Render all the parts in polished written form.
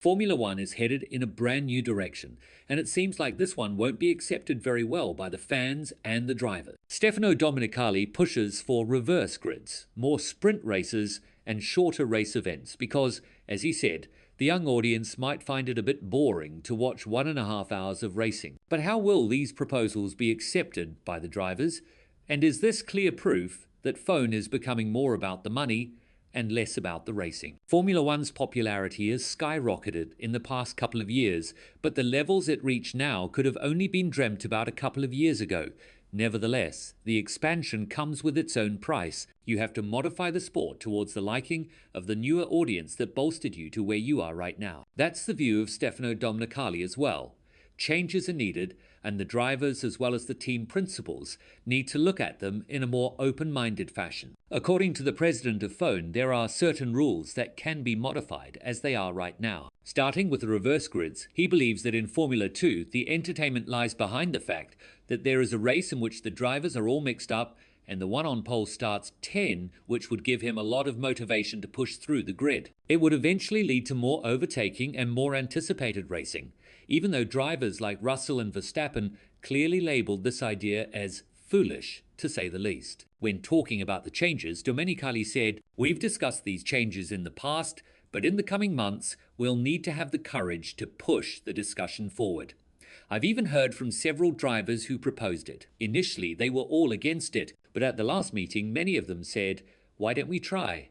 Formula One is headed in a brand new direction, and it seems like this one won't be accepted very well by the fans and the drivers. Stefano Domenicali pushes for reverse grids, more sprint races, and shorter race events because, as he said, the young audience might find it a bit boring to watch 1.5 hours of racing. But how will these proposals be accepted by the drivers? And is this clear proof that phone is becoming more about the money and less about the racing? Formula One's popularity has skyrocketed in the past couple of years, but the levels it reached now could have only been dreamt about a couple of years ago. Nevertheless, the expansion comes with its own price. You have to modify the sport towards the liking of the newer audience that bolstered you to where you are right now. That's the view of Stefano Domenicali as well. Changes are needed, and the drivers as well as the team principals need to look at them in a more open-minded fashion. According to the president of FONE, there are certain rules that can be modified as they are right now. Starting with the reverse grids, he believes that in Formula 2, the entertainment lies behind the fact that there is a race in which the drivers are all mixed up and the one on pole starts 10, which would give him a lot of motivation to push through the grid. It would eventually lead to more overtaking and more anticipated racing, even though drivers like Russell and Verstappen clearly labeled this idea as foolish, to say the least. When talking about the changes, Domenicali said, "We've discussed these changes in the past, but in the coming months, we'll need to have the courage to push the discussion forward. I've even heard from several drivers who proposed it. Initially, they were all against it, but at the last meeting, many of them said, 'Why don't we try?'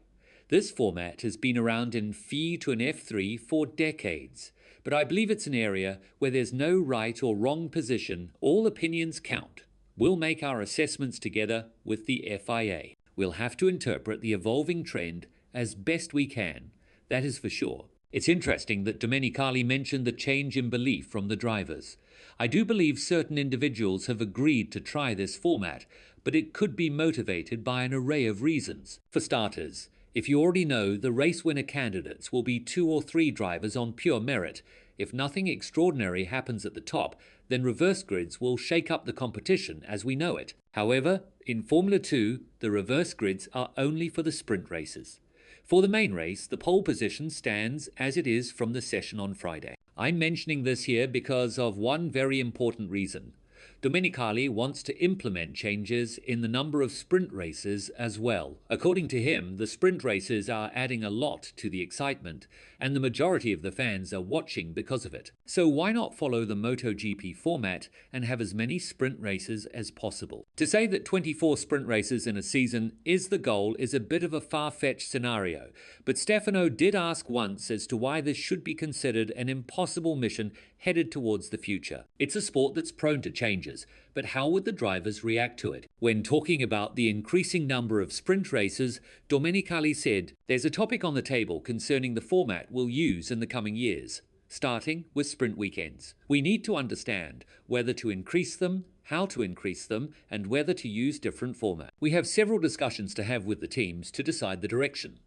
This format has been around in FIA to an F3 for decades, but I believe it's an area where there's no right or wrong position. All opinions count. We'll make our assessments together with the FIA. We'll have to interpret the evolving trend as best we can. That is for sure." It's interesting that Domenicali mentioned the change in belief from the drivers. I do believe certain individuals have agreed to try this format, but it could be motivated by an array of reasons. For starters, if you already know the race winner candidates will be 2 or 3 drivers on pure merit, if nothing extraordinary happens at the top, then reverse grids will shake up the competition as we know it. However, in Formula 2, the reverse grids are only for the sprint races. For the main race, the pole position stands as it is from the session on Friday. I'm mentioning this here because of one very important reason. Domenicali wants to implement changes in the number of sprint races as well. According to him, the sprint races are adding a lot to the excitement, and the majority of the fans are watching because of it. So why not follow the MotoGP format and have as many sprint races as possible? To say that 24 sprint races in a season is the goal is a bit of a far-fetched scenario, but Stefano did ask once as to why this should be considered an impossible mission headed towards the future. It's a sport that's prone to changes, but how would the drivers react to it? When talking about the increasing number of sprint races, Domenicali said, "There's a topic on the table concerning the format we'll use in the coming years, starting with sprint weekends. We need to understand whether to increase them, how to increase them, and whether to use different formats. We have several discussions to have with the teams to decide the direction."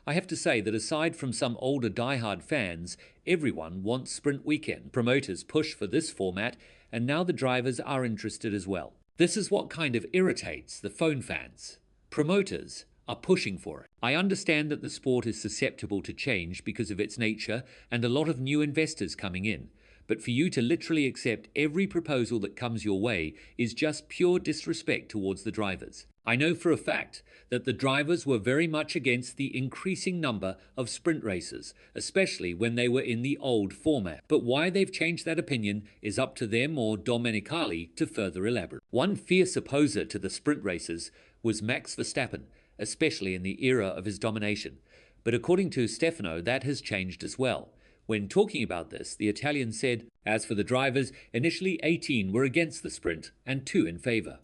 I have to say that aside from some older diehard fans, everyone wants sprint weekend. Promoters push for this format, and now the drivers are interested as well. This is what kind of irritates the phone fans. Promoters are pushing for it. I understand that the sport is susceptible to change because of its nature and a lot of new investors coming in. But for you to literally accept every proposal that comes your way is just pure disrespect towards the drivers. I know for a fact that the drivers were very much against the increasing number of sprint races, especially when they were in the old format. But why they've changed that opinion is up to them or Domenicali to further elaborate. One fierce opposer to the sprint races was Max Verstappen, especially in the era of his domination. But according to Stefano, that has changed as well. When talking about this, the Italian said, "As for the drivers, initially 18 were against the sprint and 2 in favor.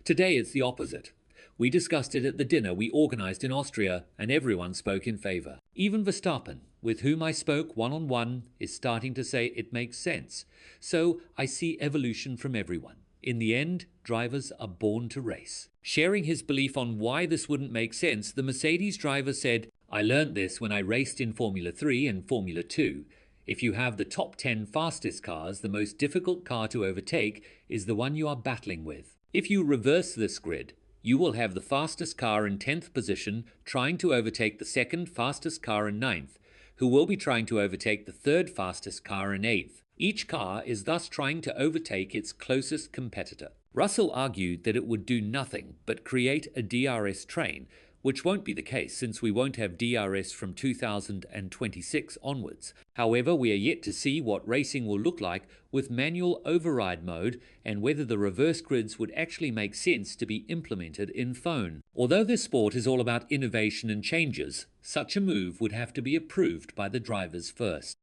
Today it's the opposite. We discussed it at the dinner we organized in Austria, and everyone spoke in favor. Even Verstappen, with whom I spoke one-on-one, is starting to say it makes sense. So I see evolution from everyone. In the end, drivers are born to race." Sharing his belief on why this wouldn't make sense, the Mercedes driver said, "I learned this when I raced in Formula 3 and Formula 2. If you have the top 10 fastest cars, the most difficult car to overtake is the one you are battling with. If you reverse this grid, you will have the fastest car in 10th position trying to overtake the second fastest car in 9th. who will be trying to overtake the third fastest car in eighth. Each car is thus trying to overtake its closest competitor. Russell argued that it would do nothing but create a DRS train, which won't be the case since we won't have DRS from 2026 onwards. However, we are yet to see what racing will look like with manual override mode and whether the reverse grids would actually make sense to be implemented in phone. Although this sport is all about innovation and changes, such a move would have to be approved by the drivers first.